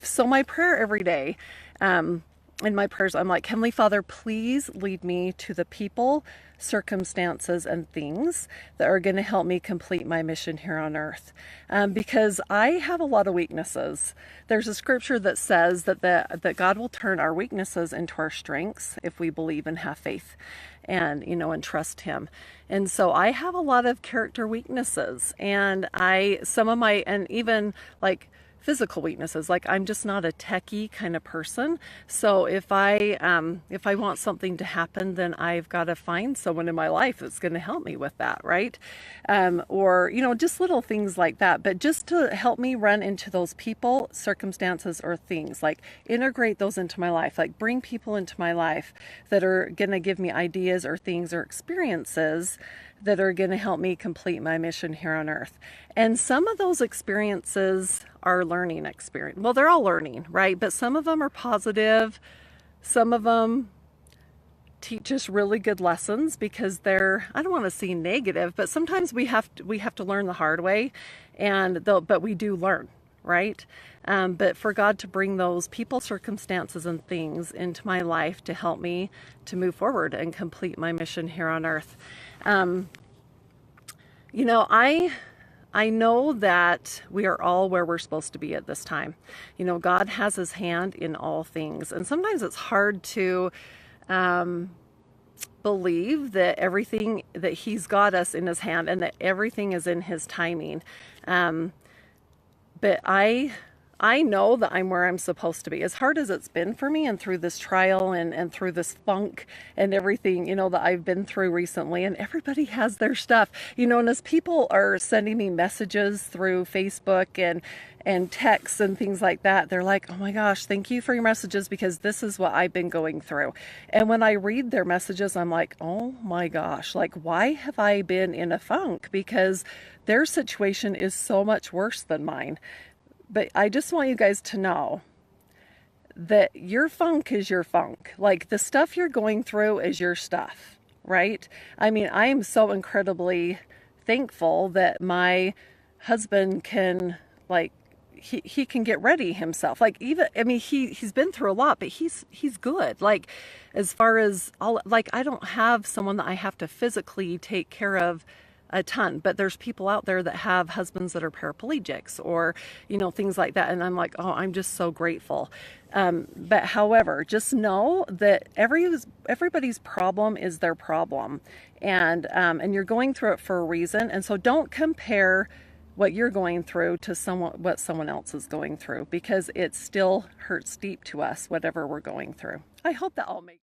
So my prayer every day, in my prayers, I'm like, Heavenly Father, please lead me to the people, circumstances, and things that are going to help me complete my mission here on earth. Because I have a lot of weaknesses. There's a scripture that says that God will turn our weaknesses into our strengths if we believe and have faith and and trust him. And so I have a lot of character weaknesses, and some of my, and even like physical weaknesses, like I'm just not a techie kind of person. So if I want something to happen, then I've got to find someone in my life that's going to help me with that, right? Or just little things like that, but just to help me run into those people, circumstances, or things, like integrate those into my life, like bring people into my life that are going to give me ideas or things or experiences that are going to help me complete my mission here on earth. And some of those experiences are learning experience. Well, they're all learning, right? But some of them are positive. Some of them teach us really good lessons because they're, I don't want to say negative, but sometimes we have to learn the hard way, but we do learn, right? But for God to bring those people, circumstances, and things into my life to help me to move forward and complete my mission here on earth. I know that we are all where we're supposed to be at this time. God has his hand in all things. And sometimes it's hard to believe that everything, that he's got us in his hand and that everything is in his timing. But I know that I'm where I'm supposed to be. As hard as it's been for me and through this trial and through this funk and everything, that I've been through recently, and everybody has their stuff, and as people are sending me messages through Facebook and texts and things like that, they're like, oh my gosh, thank you for your messages because this is what I've been going through. And when I read their messages, I'm like, oh my gosh, like, why have I been in a funk? Because their situation is so much worse than mine. But I just want you guys to know that your funk is your funk. Like, the stuff you're going through is your stuff, right? I mean, I am so incredibly thankful that my husband can, like, he can get ready himself. Like, even, I mean, he's been through a lot, but he's good. Like, as far as all, like, I don't have someone that I have to physically take care of a ton, but there's people out there that have husbands that are paraplegics or things like that, and I'm like, oh, I'm just so grateful. But however, just know that everybody's problem is their problem, and you're going through it for a reason. And so don't compare what you're going through to what someone else is going through, because it still hurts deep to us, whatever we're going through. I hope that all makes